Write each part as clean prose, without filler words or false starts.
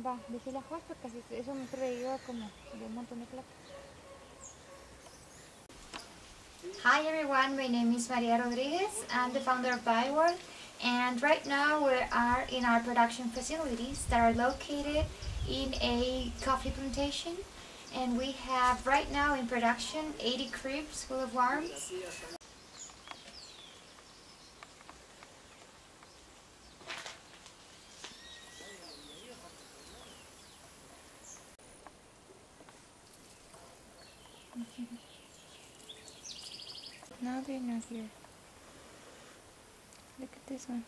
Va, decirle a Juan porque así eso me lleva como de un montón de plata. Hi everyone, my name is Maria Rodriguez. I'm the founder of Bioworld, and right now we are in our production facilities that are located in a coffee plantation, and we have right now in production 80 cribs full of worms. No, they're not here. Look at this one.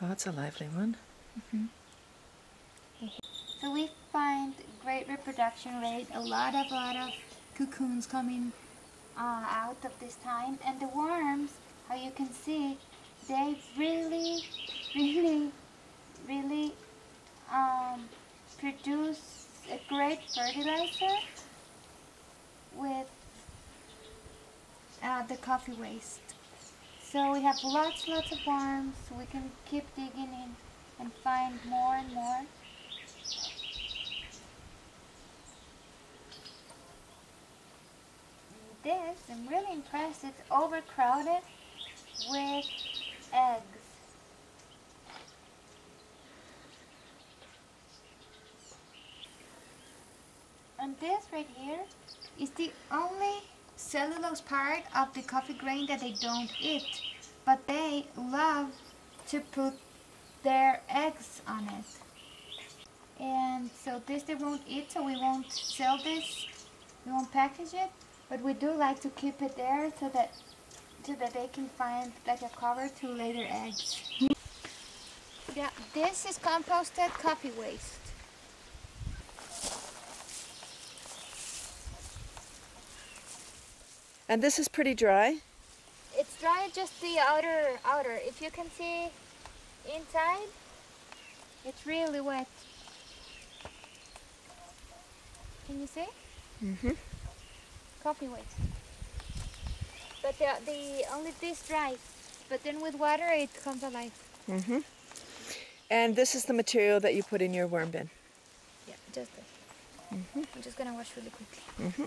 Oh, that's a lively one. So we find great reproduction rate, a lot of cocoons coming out of this time, and the worms, how you can see, they really produce a great fertilizer with the coffee waste. So we have lots of worms, so we can keep digging in and find more and more. This, I'm really impressed, it's overcrowded with eggs. And this right here is the only cellulose part of the coffee grain that they don't eat, but they love to put their eggs on it. And so this they won't eat, so we won't sell this, we won't package it, but we do like to keep it there so that they can find like a cover to lay their eggs. Yeah, this is composted coffee waste. And this is pretty dry? It's dry, just the outer. If you can see inside, it's really wet. Can you see? Mm-hmm. Coffee waste. But the only this dries. But then with water, it comes alive. Mm-hmm. And this is the material that you put in your worm bin? Yeah, just this. Mm-hmm. I'm just gonna wash really quickly. Mm-hmm.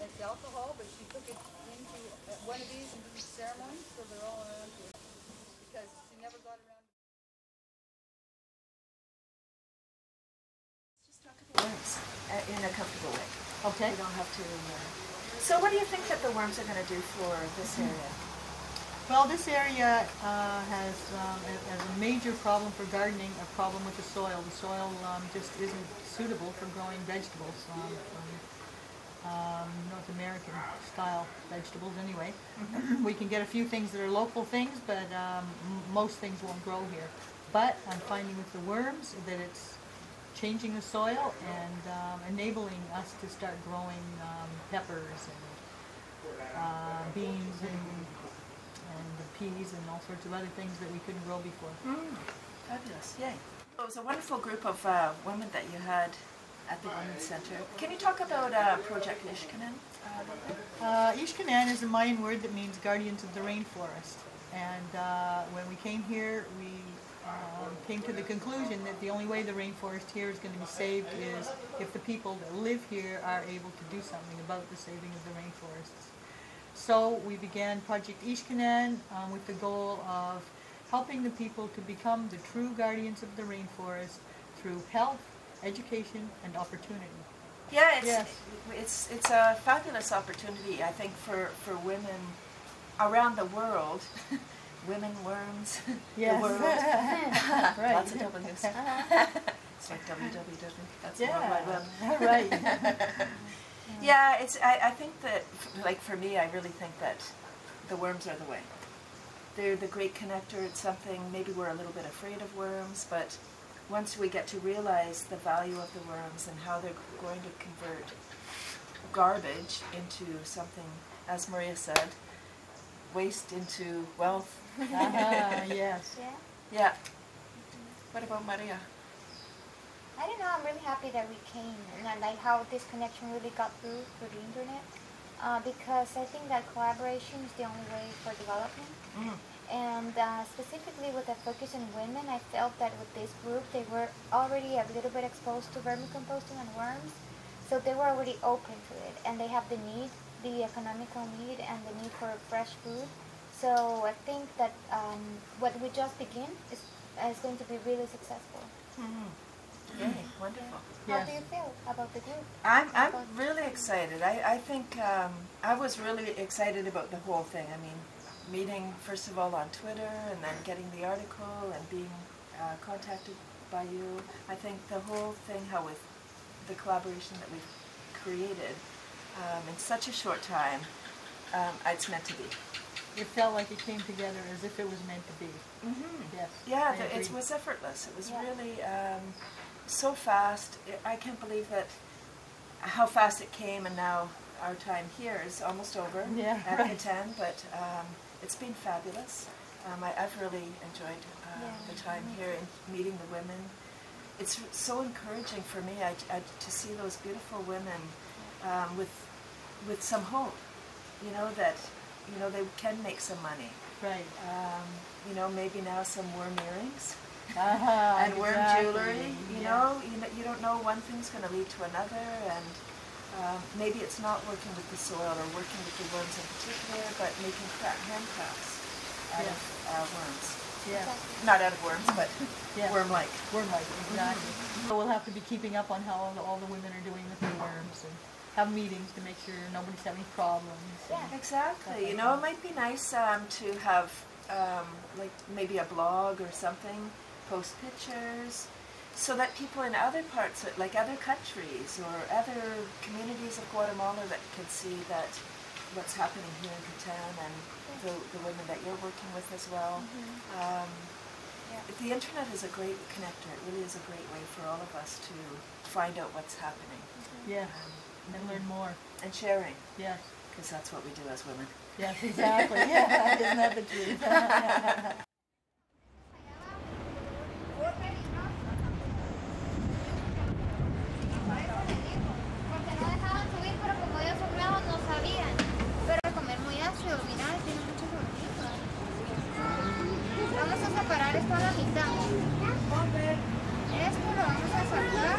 It's alcohol, but she took it into one of these and did the ceremony, so they're all around here because she never got around. Just talk about worms in a comfortable way. Okay. We don't have to. So what do you think that the worms are going to do for this area? Well, this area has a major problem for gardening, a problem with the soil. The soil just isn't suitable for growing vegetables. North American style vegetables anyway. We can get a few things that are local things, but most things won't grow here. But I'm finding with the worms that it's changing the soil and enabling us to start growing peppers and beans and peas and all sorts of other things that we couldn't grow before. Fabulous, yay. It was a wonderful group of women that you had at the Women's Center. Can you talk about Project Ich Kanan? Ich Kanan is a Mayan word that means guardians of the rainforest. And when we came here, we came to the conclusion that the only way the rainforest here is going to be saved is if the people that live here are able to do something about the saving of the rainforests. So we began Project Ich Kanan with the goal of helping the people to become the true guardians of the rainforest through health, education, and opportunity. Yeah, it's a fabulous opportunity, I think, for women around the world. Women, worms, Yes. the world. Right. Lots of W's. It's like www. That's the World Wide Web. Right. Yeah, I think that, like for me, I really think that the worms are the way. They're the great connector. It's something, maybe we're a little bit afraid of worms, but once we get to realize the value of the worms and how they're going to convert garbage into something, as Maria said, waste into wealth. Yes. Yeah. Yeah. What about Maria? I don't know, I'm really happy that we came and I like how this connection really got through the internet because I think that collaboration is the only way for development. And specifically with the focus on women, I felt that with this group they were already a little bit exposed to vermicomposting and worms, so they were already open to it and they have the need, the economical need and the need for fresh food. So I think that what we just begin is going to be really successful. Yay, wonderful. How do you feel about the group? I'm really excited. I think I was really excited about the whole thing. I mean, meeting first of all on Twitter and then getting the article and being contacted by you. I think the whole thing, how with the collaboration that we've created in such a short time, it's meant to be. It felt like it came together as if it was meant to be. Yes. Yeah, it was effortless. It was really so fast. I can't believe that how fast it came, and now our time here is almost over at Catan, but it's been fabulous. I've really enjoyed the time here and meeting the women. It's so encouraging for me to see those beautiful women with some hope, you know, that they can make some money. Right. You know, maybe now some worm earrings. And worm jewelry, you know, you don't know, one thing's going to lead to another, and maybe it's not working with the soil or working with the worms in particular, but making handcrafts out of worms. Yeah. Not out of worms, but worm-like. Worm-like, exactly. So we'll have to be keeping up on how all the women are doing with the worms and have meetings to make sure nobody's having problems. Yeah, exactly. You know, it might be nice to have like maybe a blog or something, post pictures, so that people in other parts, like other countries or other communities of Guatemala, that can see that what's happening here in Catan and the women that you're working with as well. The internet is a great connector. It really is a great way for all of us to find out what's happening. Yes, and learn more. And sharing. Yes. Because that's what we do as women. Yes, exactly. Yeah, isn't that the truth? Vamos a separar esto a la mitad. Esto lo vamos a sacar.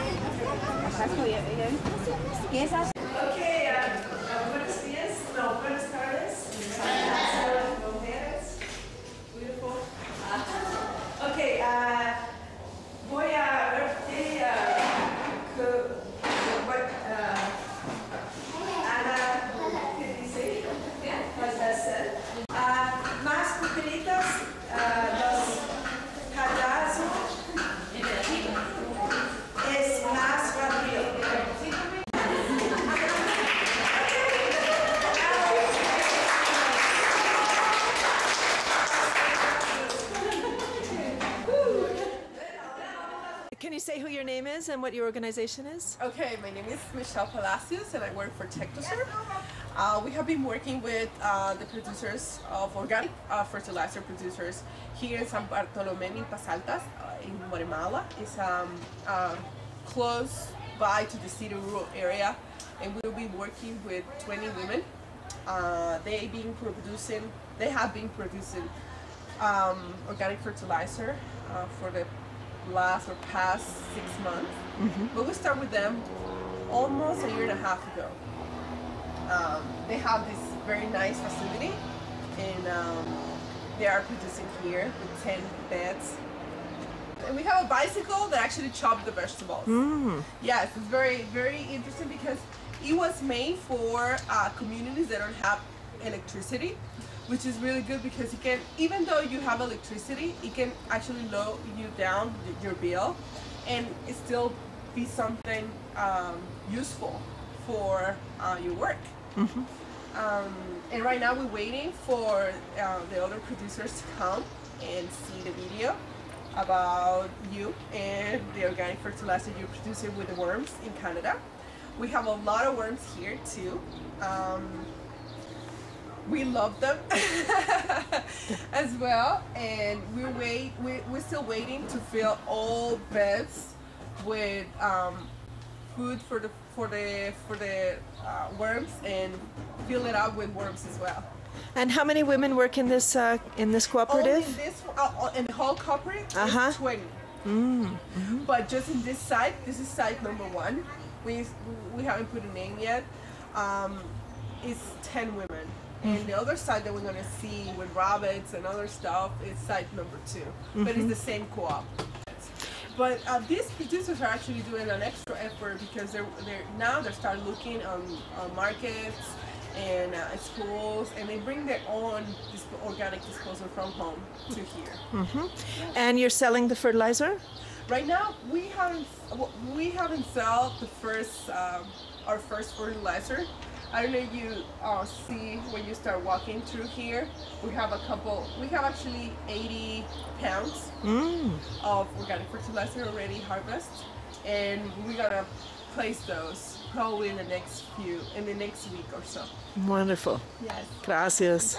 Okay, buenos días. No, buenas tardes. Beautiful. Okay, voy a repetir what Ana dice, what has said. Más pequeñitas, los cadazos es más rápido. Can you say who your name is and what your organization is? Okay, my name is Michelle Palacios and I work for Technoserve. We have been working with the producers of organic fertilizer producers here in San Bartolomé Milpas Altas in Guatemala. It's close by to the city rural area, and we'll be working with 20 women. They have been producing organic fertilizer for the past 6 months. But we started with them almost a year and a half ago. They have this very nice facility, and they are producing here with 10 beds. And we have a bicycle that actually chops the vegetables. Yes, it's very, very interesting because it was made for communities that don't have electricity, which is really good because it can, even though you have electricity, it can actually lower you down your bill, and it still be something useful for your work. And right now we're waiting for the other producers to come and see the video about you and the organic fertilizer you're producing with the worms in Canada. We have a lot of worms here too. We love them as well, and we're still waiting to fill all beds with food for the worms, and fill it up with worms as well. And how many women work in this cooperative? In the whole cooperative, it's 20. But just in this site, this is site number 1. We haven't put a name yet. It's 10 women. And the other side that we're going to see with rabbits and other stuff is site number 2. But it's the same co-op. But these producers are actually doing an extra effort because they're starting looking on markets and schools, and they bring their own organic disposal from home to here. And you're selling the fertilizer? Right now, we haven't sold the first our first fertilizer. I don't know if you see when you start walking through here, we have actually 80 pounds of organic fertilizer already harvested, and we're gonna place those probably in the next week or so. Wonderful. Yes. Gracias.